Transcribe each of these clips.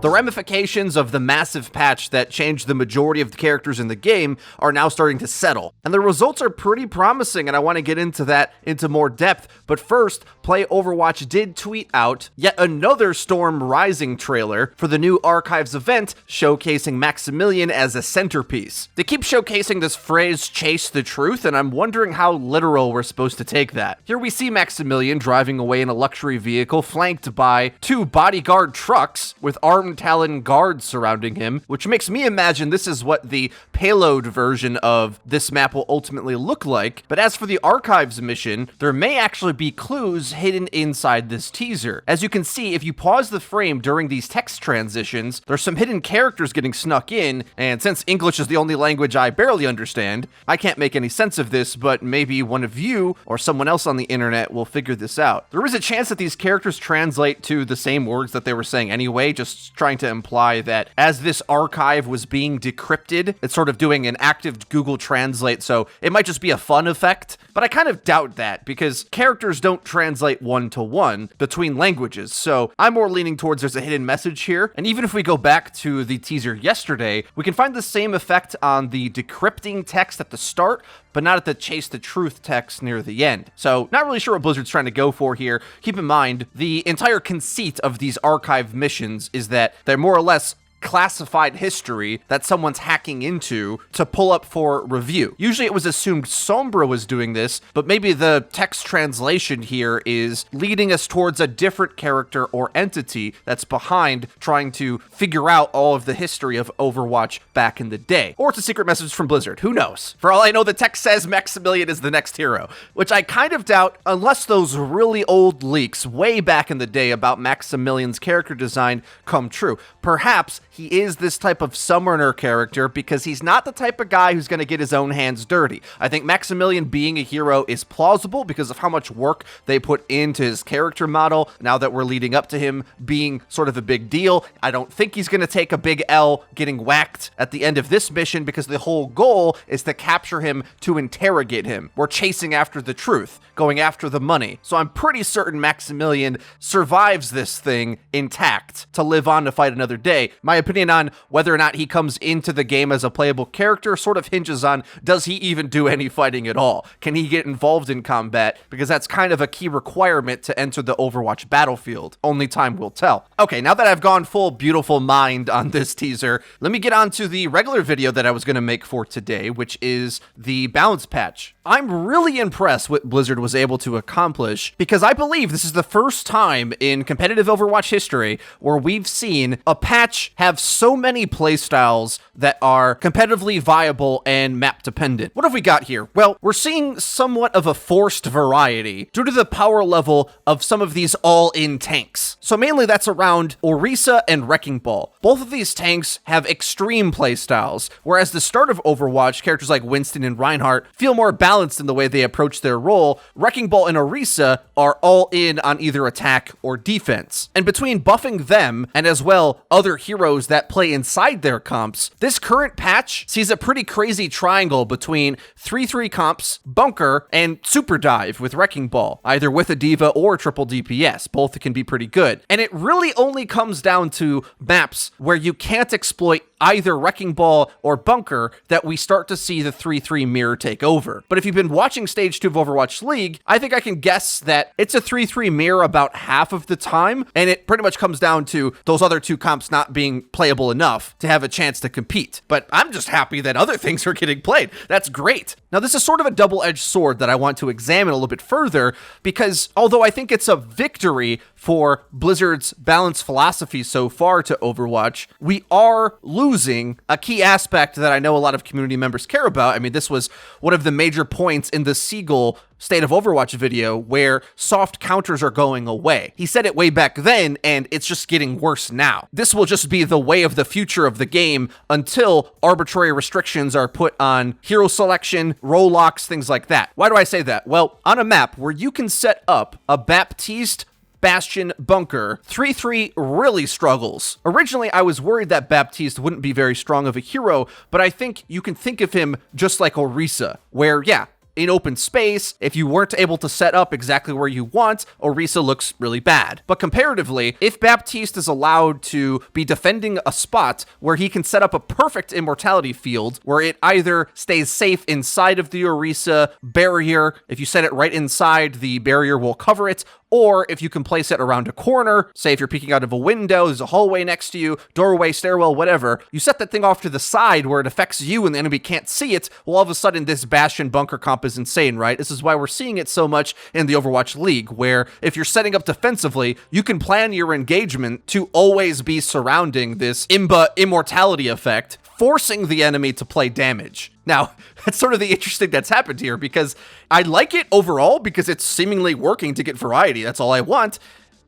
The ramifications of the massive patch that changed the majority of the characters in the game are now starting to settle, and the results are pretty promising, and I want to get into that into more depth. But first, Play Overwatch did tweet out yet another Storm Rising trailer for the new Archives event, showcasing Maximilian as a centerpiece. They keep showcasing this phrase, chase the truth, and I'm wondering how literal we're supposed to take that. Here we see Maximilian driving away in a luxury vehicle flanked by 2 bodyguard trucks with armed Talon guards surrounding him, which makes me imagine this is what the payload version of this map will ultimately look like. But as for the Archives mission, there may actually be clues hidden inside this teaser. As you can see, if you pause the frame during these text transitions, there's some hidden characters getting snuck in, and since English is the only language I barely understand, I can't make any sense of this, but maybe one of you or someone else on the internet will figure this out. There is a chance that these characters translate to the same words that they were saying anyway, just trying to imply that as this archive was being decrypted, it's sort of doing an active Google Translate, so it might just be a fun effect. But I kind of doubt that, because characters don't translate one-to-one between languages, so I'm more leaning towards there's a hidden message here. And even if we go back to the teaser yesterday, we can find the same effect on the decrypting text at the start, but not at the chase the truth text near the end. So not really sure what Blizzard's trying to go for here. Keep in mind, the entire conceit of these archive missions is that they're more or less classified history that someone's hacking into to pull up for review. Usually it was assumed Sombra was doing this, but maybe the text translation here is leading us towards a different character or entity that's behind trying to figure out all of the history of Overwatch back in the day. Or it's a secret message from Blizzard, who knows? For all I know, the text says Maximilian is the next hero, which I kind of doubt unless those really old leaks way back in the day about Maximilian's character design come true. Perhaps he is this type of summoner character because he's not the type of guy who's going to get his own hands dirty. I think Maximilian being a hero is plausible because of how much work they put into his character model now that we're leading up to him being sort of a big deal. I don't think he's going to take a big L getting whacked at the end of this mission because the whole goal is to capture him to interrogate him. We're chasing after the truth, going after the money. So I'm pretty certain Maximilian survives this thing intact to live on to fight another day. My opinion on whether or not he comes into the game as a playable character sort of hinges on, does he even do any fighting at all? Can he get involved in combat? Because that's kind of a key requirement to enter the Overwatch battlefield. Only time will tell. Okay, now that I've gone full beautiful mind on this teaser, let me get on to the regular video that I was going to make for today, which is the balance patch. I'm really impressed what Blizzard was able to accomplish because I believe this is the first time in competitive Overwatch history where we've seen a patch have so many playstyles that are competitively viable and map dependent. What have we got here? Well, we're seeing somewhat of a forced variety due to the power level of some of these all-in tanks. So mainly that's around Orisa and Wrecking Ball. Both of these tanks have extreme playstyles, whereas the start of Overwatch, characters like Winston and Reinhardt feel more balanced in the way they approach their role. Wrecking Ball and Orisa are all in on either attack or defense. And between buffing them and as well other heroes that play inside their comps, this current patch sees a pretty crazy triangle between 3-3 comps, Bunker, and Super Dive with Wrecking Ball, either with a diva or triple DPS. Both can be pretty good. And it really only comes down to maps where you can't exploit either Wrecking Ball or Bunker that we start to see the 3-3 mirror take over. But if you've been watching Stage 2 of Overwatch League, I think I can guess that it's a 3-3 mirror about half of the time, and it pretty much comes down to those other two comps not being playable enough to have a chance to compete. But I'm just happy that other things are getting played. That's great. Now, this is sort of a double-edged sword that I want to examine a little bit further, because although I think it's a victory for Blizzard's balance philosophy so far to Overwatch, we are losing a key aspect that I know a lot of community members care about. I mean, this was one of the major points in the Siegel State of Overwatch video where soft counters are going away. He said it way back then, and it's just getting worse now. This will just be the way of the future of the game until arbitrary restrictions are put on hero selection, role locks, things like that. Why do I say that? Well, on a map where you can set up a Baptiste, Bastion, Bunker, 3-3 really struggles. Originally, I was worried that Baptiste wouldn't be very strong of a hero, but I think you can think of him just like Orisa, where, yeah, in open space, if you weren't able to set up exactly where you want, Orisa looks really bad. But comparatively, if Baptiste is allowed to be defending a spot where he can set up a perfect immortality field, where it either stays safe inside of the Orisa barrier, if you set it right inside, the barrier will cover it, or if you can place it around a corner, say if you're peeking out of a window, there's a hallway next to you, doorway, stairwell, whatever, you set that thing off to the side where it affects you and the enemy can't see it, well, all of a sudden this Bastion bunker comp is insane, right? This is why we're seeing it so much in the Overwatch League, where if you're setting up defensively, you can plan your engagement to always be surrounding this immortality effect, forcing the enemy to play damage. Now, that's sort of the interesting that's happened here, because I like it overall because it's seemingly working to get variety. That's all I want.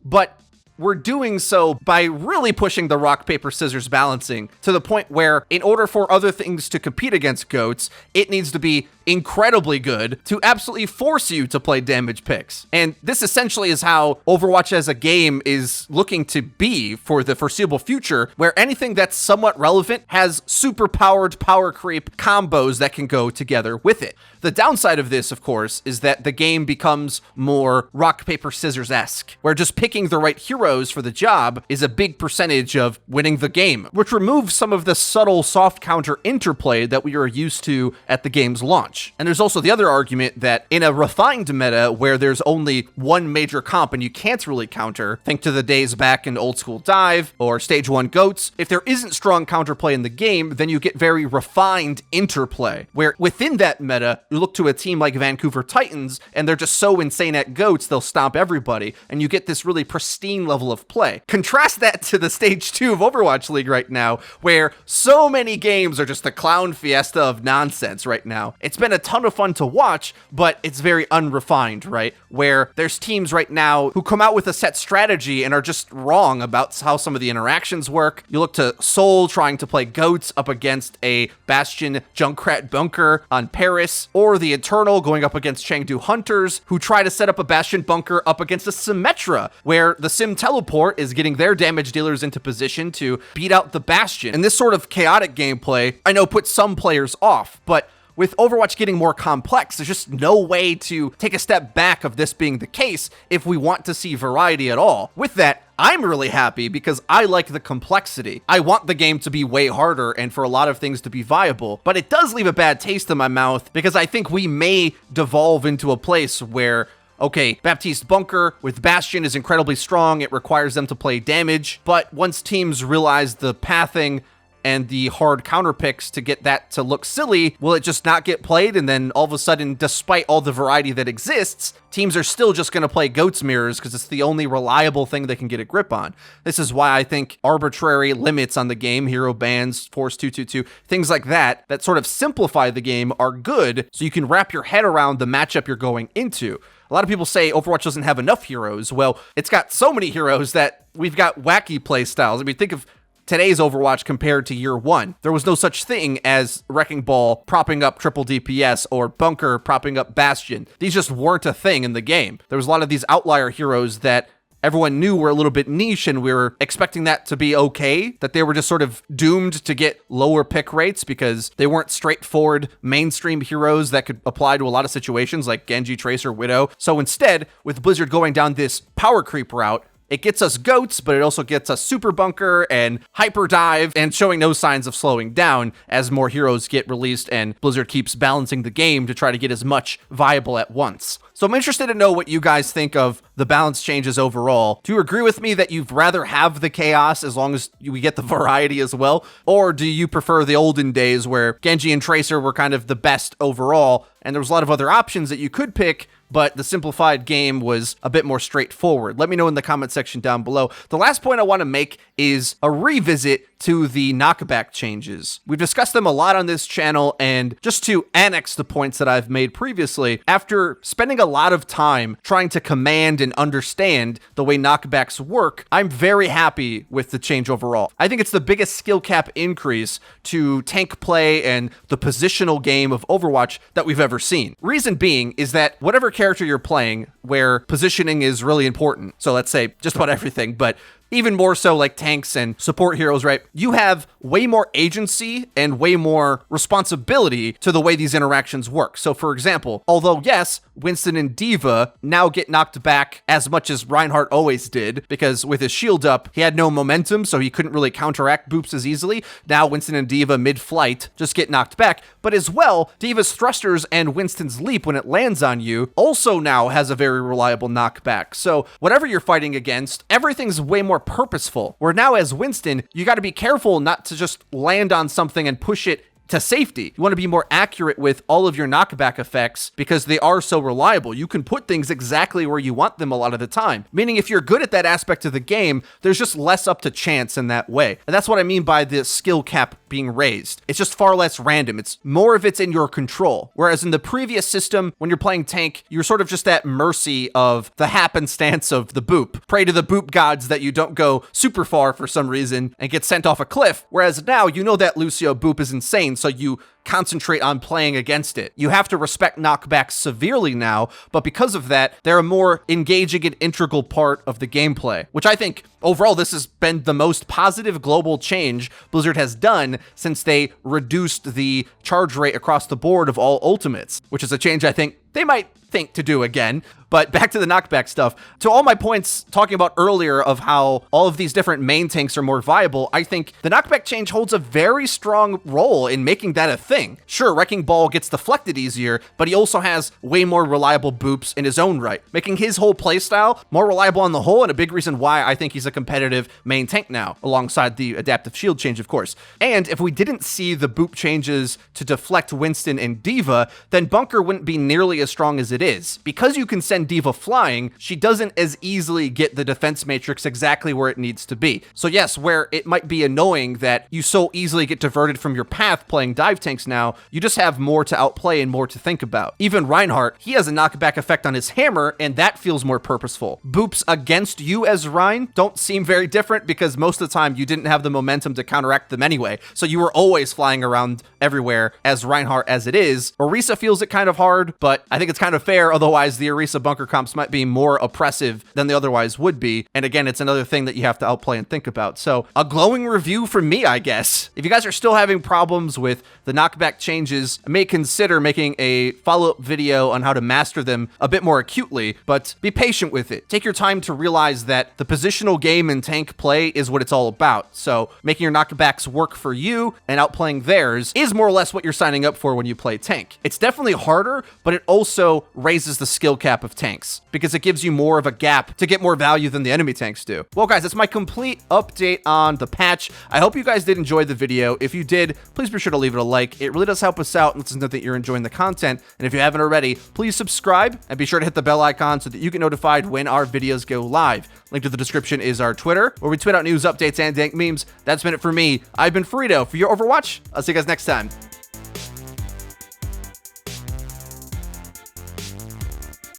But we're doing so by really pushing the rock, paper, scissors balancing to the point where in order for other things to compete against GOATs, it needs to be incredibly good to absolutely force you to play damage picks. And this essentially is how Overwatch as a game is looking to be for the foreseeable future, where anything that's somewhat relevant has super powered power creep combos that can go together with it. The downside of this, of course, is that the game becomes more rock, paper, scissors-esque, where just picking the right heroes for the job is a big percentage of winning the game, which removes some of the subtle soft counter interplay that we are used to at the game's launch. And there's also the other argument that in a refined meta where there's only one major comp and you can't really counter, think to the days back in old school Dive or Stage 1 GOATs, if there isn't strong counterplay in the game, then you get very refined interplay, where within that meta, you look to a team like Vancouver Titans, and they're just so insane at GOATs, they'll stomp everybody, and you get this really pristine level of play. Contrast that to the Stage 2 of Overwatch League right now, where so many games are just a clown fiesta of nonsense right now. It's been a ton of fun to watch, but it's very unrefined, right? Where there's teams right now who come out with a set strategy and are just wrong about how some of the interactions work. You look to Seoul trying to play GOATs up against a Bastion Junkrat bunker on Paris, or the Eternal going up against Chengdu Hunters, who try to set up a Bastion bunker up against a Symmetra, where the Sim Teleport is getting their damage dealers into position to beat out the Bastion. And this sort of chaotic gameplay, I know, puts some players off, but with Overwatch getting more complex, there's just no way to take a step back of this being the case if we want to see variety at all. With that, I'm really happy because I like the complexity. I want the game to be way harder and for a lot of things to be viable, but it does leave a bad taste in my mouth because I think we may devolve into a place where, okay, Baptiste Bunker with Bastion is incredibly strong. It requires them to play damage, but once teams realize the pathing and the hard counter picks to get that to look silly, will it just not get played? And then all of a sudden, despite all the variety that exists, teams are still just going to play GOATs mirrors because it's the only reliable thing they can get a grip on. This is why I think arbitrary limits on the game, hero bans, Force 222, things like that, that sort of simplify the game are good so you can wrap your head around the matchup you're going into. A lot of people say Overwatch doesn't have enough heroes. Well, it's got so many heroes that we've got wacky play styles. I mean, think of today's Overwatch compared to year one. There was no such thing as Wrecking Ball propping up triple DPS or Bunker propping up Bastion. These just weren't a thing in the game. There was a lot of these outlier heroes that everyone knew were a little bit niche, and we were expecting that to be okay, that they were just sort of doomed to get lower pick rates because they weren't straightforward mainstream heroes that could apply to a lot of situations like Genji, Tracer, Widow. So instead, with Blizzard going down this power creep route, it gets us GOATs, but it also gets us Super Bunker and Hyper Dive, and showing no signs of slowing down as more heroes get released and Blizzard keeps balancing the game to try to get as much viable at once. So I'm interested to know what you guys think of the balance changes overall. Do you agree with me that you'd rather have the chaos as long as we get the variety as well? Or do you prefer the olden days where Genji and Tracer were kind of the best overall and there was a lot of other options that you could pick, but the simplified game was a bit more straightforward? Let me know in the comment section down below. The last point I want to make is a revisit to the knockback changes. We've discussed them a lot on this channel, and just to annex the points that I've made previously, after spending a lot of time trying to command and understand the way knockbacks work, I'm very happy with the change overall. I think it's the biggest skill cap increase to tank play and the positional game of Overwatch that we've ever seen. Reason being is that whatever character you're playing, where positioning is really important, so let's say just about everything, but even more so like tanks and support heroes, right? You have way more agency and way more responsibility to the way these interactions work. So for example, although yes, Winston and D.Va now get knocked back as much as Reinhardt always did, because with his shield up, he had no momentum, so he couldn't really counteract boops as easily. Now Winston and D.Va mid-flight just get knocked back, but as well, D.Va's thrusters and Winston's leap when it lands on you also now has a very reliable knockback. So whatever you're fighting against, everything's way more purposeful. Where now as Winston, you got to be careful not to just land on something and push it to safety. You want to be more accurate with all of your knockback effects because they are so reliable. You can put things exactly where you want them a lot of the time. Meaning if you're good at that aspect of the game, there's just less up to chance in that way. And that's what I mean by the skill cap being raised. It's just far less random. It's more of it's in your control. Whereas in the previous system, when you're playing tank, you're sort of just at mercy of the happenstance of the boop. Pray to the boop gods that you don't go super far for some reason and get sent off a cliff. Whereas now you know that Lucio boop is insane, so you concentrate on playing against it. You have to respect knockbacks severely now, but because of that, they're a more engaging and integral part of the gameplay, which I think overall this has been the most positive global change Blizzard has done since they reduced the charge rate across the board of all ultimates, which is a change I think they might think to do again. But back to the knockback stuff. To all my points talking about earlier of how all of these different main tanks are more viable, I think the knockback change holds a very strong role in making that a thing. Sure, Wrecking Ball gets deflected easier, but he also has way more reliable boops in his own right, making his whole playstyle more reliable on the whole, and a big reason why I think he's a competitive main tank now, alongside the adaptive shield change, of course. And if we didn't see the boop changes to deflect Winston and D.Va, then Bunker wouldn't be nearly as strong as it is. Because you can send D.Va flying, she doesn't as easily get the defense matrix exactly where it needs to be. So yes, where it might be annoying that you so easily get diverted from your path playing dive tanks now, you just have more to outplay and more to think about. Even Reinhardt, he has a knockback effect on his hammer, and that feels more purposeful. Boops against you as Rein don't seem very different because most of the time you didn't have the momentum to counteract them anyway, so you were always flying around everywhere as Reinhardt as it is. Orisa feels it kind of hard, but I think it's kind of fair, otherwise the Orisa bunker comps might be more oppressive than they otherwise would be. And again, it's another thing that you have to outplay and think about. So a glowing review from me, I guess. If you guys are still having problems with the knockback changes, I may consider making a follow-up video on how to master them a bit more acutely, but be patient with it. Take your time to realize that the positional game in tank play is what it's all about. So making your knockbacks work for you and outplaying theirs is more or less what you're signing up for when you play tank. It's definitely harder, but it also raises the skill cap of tanks because it gives you more of a gap to get more value than the enemy tanks do. Well, guys, that's my complete update on the patch. I hope you guys did enjoy the video. If you did, please be sure to leave it a like. It really does help us out and lets us know that you're enjoying the content. And if you haven't already, please subscribe and be sure to hit the bell icon so that you get notified when our videos go live. Link to the description is our Twitter, where we tweet out news, updates, and dank memes. That's been it for me. I've been FREEDO for your Overwatch. I'll see you guys next time.